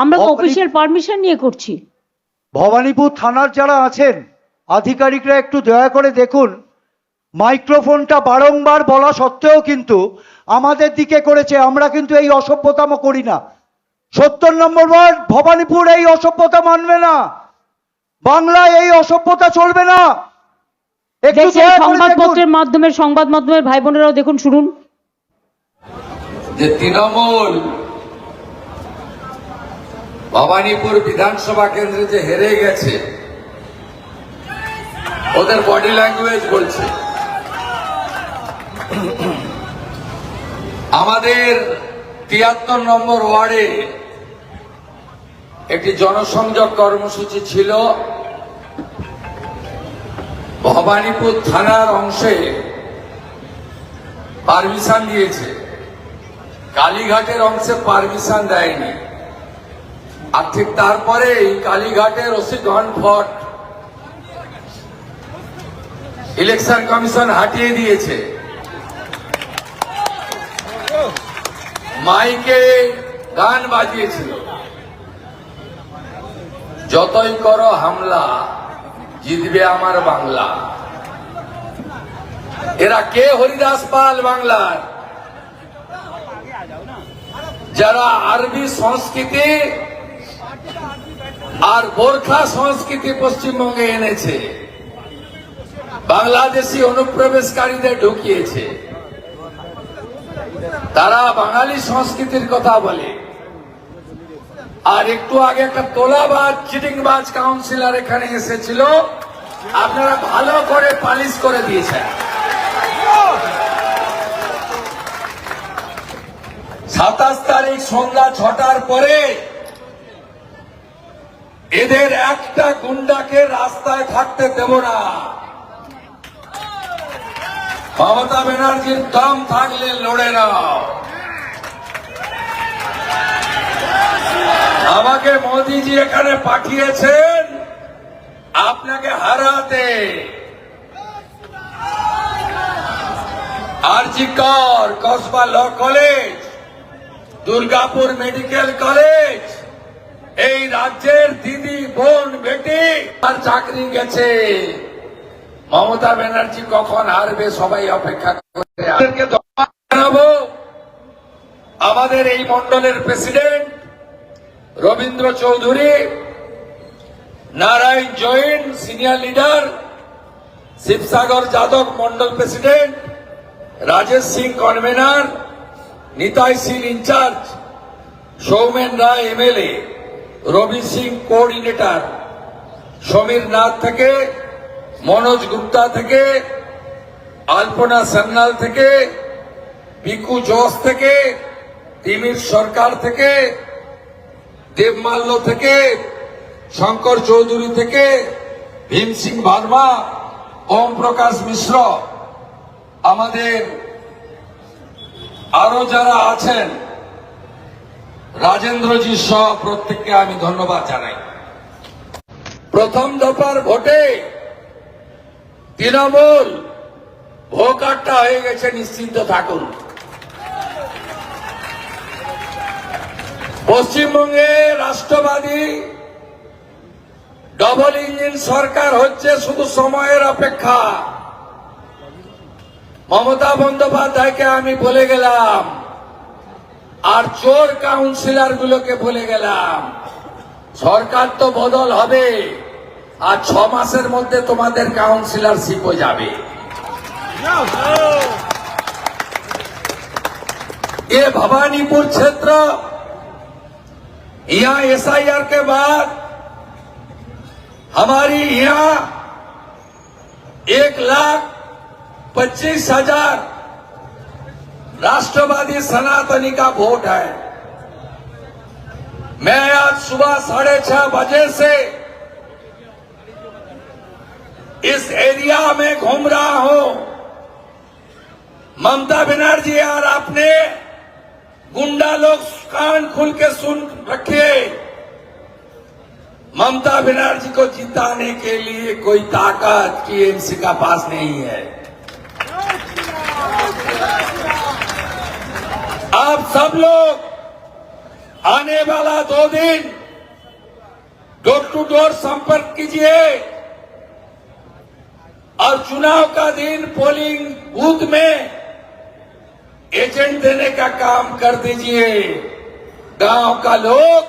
আমরা official permission নিয়ে করছি। ভবানীপুর থানার যারা আছেন আধিকারিকরা একটু দয়া করে দেখুন, মাইক্রোফোনটা বারংবার বলা সত্ত্বেও কিন্তু আমাদের দিকে করেছে। আমরা কিন্তু এই অসভ্যতাম করি না। 70 নম্বর ওয়ার্ড ভবানীপুর এই অসভ্যতা মানবে না, বাংলায় এই অসভ্যতা চলবে না। একটু দয়া করে সংবাদপত্রের মাধ্যমে সংবাদ মাধ্যমের ভাই বোনেরাও দেখুন, শুনুন। যে তৃণমূল ভবানীপুর বিধানসভা কেন্দ্রে যে হেরে গেছে, ওদের বডি ল্যাঙ্গুয়েজ বলছে আমাদের 73 নম্বর ওয়ার্ডে একটি জনসংযোগ কর্মসূচি ছিল। ভবানীপুর থানার অংশে পারমিশন দিয়েছে, কালীঘাটের অংশে পারমিশন দেয়নি। আর ঠিক তারপরেই কালীঘাটের ওসি গনফট ইলেকশন কমিশন হাটিয়ে দিয়েছে। মাইকে গান বাজিয়েছিল, যতই করো হামলা জিতবে আমার বাংলা। এরা কে? হরিদাস পাল বাংলার, যারা আরবি সংস্কৃতি আর গোর্খা সংস্কৃতি পশ্চিমবঙ্গে এনেছে, বাংলাদেশি অনুপ্রবেশকারীদের ঢুকিয়েছে। তারা বাঙালি সংস্কৃতির কথা বলে। আর একটু আগে একটা তোলাবাজ চিটিংবাজ কাউন্সিলর এখানে এসেছিল, আপনারা ভালো করে পালিশ করে দিয়েছেন। 27 তারিখ সন্ধ্যা 6টার পরে এদের একটা গুন্ডাকে রাস্তায় থাকতে দেব না। মমতা ব্যানার্জির দম থাকলে লড়ে নাও। আমাকে মোদিজি এখানে পাঠিয়েছেন আপনাকে হারাতে। RG Kar, Kasba law college, Durgapur medical college, এই রাজ্যের দিদি বোন বেটি আর চাকরি গেছে। মমতা ব্যানার্জি কখন হারবে সবাই অপেক্ষা করে। জানাবো আমাদের এই মন্ডলের president Rabindra Chowdhury, Narayan Jain senior leader, Shibsagar Yadav mandal president, Rajesh Singh convener, Nitai Singh incharge, Soumen Roy MLA, Robi Singh coordinator, Samir Nath থেকে, মনোজ গুপ্তা থেকে, আলপনা সান্যাল থেকে, পিকু জোস থেকে, তিমির সরকার থেকে, দেবমাল্য থেকে, শঙ্কর চৌধুরী থেকে, ভীম সিং ভার্মা, ওম প্রকাশ মিশ্র, আমাদের আরো যারা আছেন, রাজেন্দ্রজি সহ প্রত্যেককে আমি ধন্যবাদ জানাই। প্রথম দফার ভোটে তৃণমূল ভোকাট্টা হয়ে গেছে, নিশ্চিন্ত থাকুন। পশ্চিমবঙ্গে রাষ্ট্রবাদী ডবল ইঞ্জিন সরকার হচ্ছে, শুধু সময়ের অপেক্ষা। মমতা বন্দ্যোপাধ্যায়কে আমি বলে গেলাম, আর চোর কাউন্সিলর গুলোকে বলে গেলাম, সরকার তো বদল হবে, আর 6 মাসের মধ্যে তোমাদের কাউন্সিলরশিপও যাবে। ये भवानीपुर क्षेत्र, यहाँ एसआईआर के बाद हमारी यहाँ 1,25,000 राष्ट्रवादी सनातनी का वोट है। मैं आज सुबह 6:30 बजे से इस एरिया में घूम रहा हूं। ममता बनर्जी यार, आपने गुंडा लोग कान खुल के सुन रखिए, ममता बनर्जी को जिताने के लिए कोई ताकत टीएमसी का पास नहीं है। आप सब लोग आने वाला 2 दिन डोर टू डोर संपर्क कीजिए और चुनाव का दिन पोलिंग बूथ में एजेंट देने का काम कर दीजिए। गांव का लोग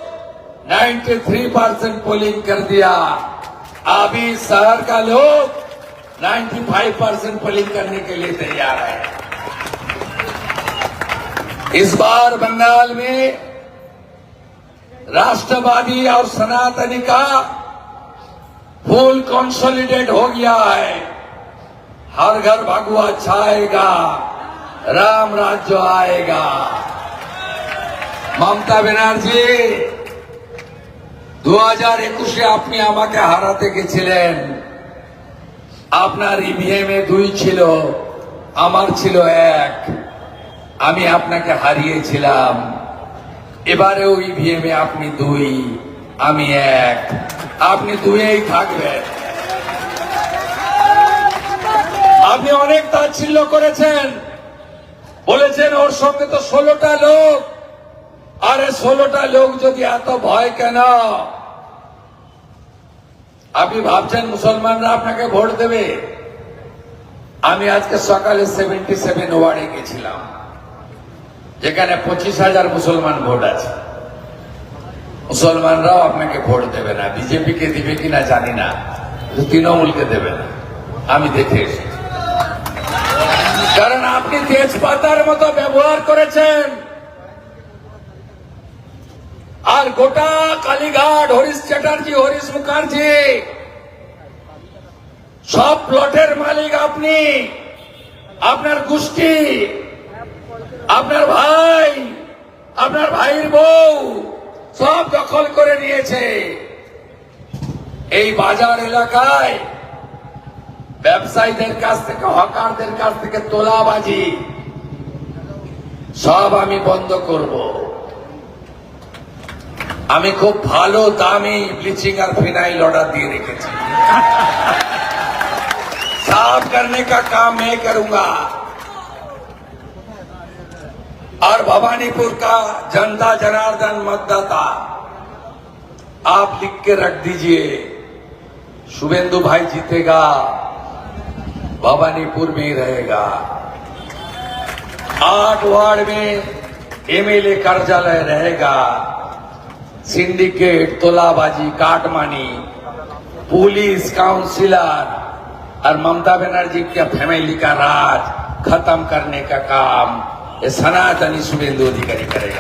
93% पोलिंग कर दिया, अभी शहर का लोग 95% पोलिंग करने के लिए तैयार है। इस बार बंगाल में राष्ट्रवादी और सनातनी का फुल कंसोलिडेट हो गया है। हर घर भगवा छाएगा, राम राज्य आएगा। মমতা ব্যানার্জি 2021-এ আপনি আমাকে হারাতে গেছিলেন। আপনার ইভিএমে 2 ছিল, আমার ছিল 1। আমি আপনাকে হারিয়েছিলাম। এবারেও ইভিএমে আপনি 2, আমি 1। আপনি 2-এই থাকবেন। আপনি অনেক তাচ্ছিল্য করেছেন, বলেছেন ওর সঙ্গে তো 16টা লোক। আরে 16টা লোক যদি এত ভয় কেন? আপনি ভাবছেন মুসলমানরা আপনাকে ভোট দেবে? আমি আজকে সকালে 77 ওয়ার্ডে গেছিলাম, যেখানে 25,000 মুসলমান ভোট আছে। মুসলমানরাও আপনাকে ভোট দেবে না। বিজেপি কে দিবে কিনা জানি না, তৃণমূলকে দেবে না। আমি দেখে এসেছি, কারণ আপনি তেজপাতার মতো ব্যবহার করেছেন। আর গোটা কালীঘাট, হরিশ চ্যাটার্জি, হরিশ মুখার্জি, সব প্লটের মালিক আপনি, আপনার গোষ্ঠী, আপনার ভাই, আপনার ভাইয়ের বউ সব দখল করে নিয়েছে। এই বাজার এলাকায় ব্যবসায়ীদের কাছ থেকে, হকারদের কাছ থেকে তোলাবাজি সব আমি বন্ধ করব। আমি খুব ভালো দামি ব্লিচিং আর फिनाइल ऑर्डर दिए রেখেছি। साफ करने का काम मैं करूंगा। और भवानीपुर का जनता जनार्दन मतदाता, आप लिख के रख दीजिए, शुभेंदु भाई जीतेगा, भवानीपुर में ही रहेगा। 8 वार्ड में एमएलए कार्यालय रहेगा। सिंडिकेट, तोलाबाजी, काटमानी, पुलिस, काउंसिलर और ममता बनर्जी के फैमिली का राज खत्म करने का काम ये सनातनी शुभेंदु अधिकारी करेगा।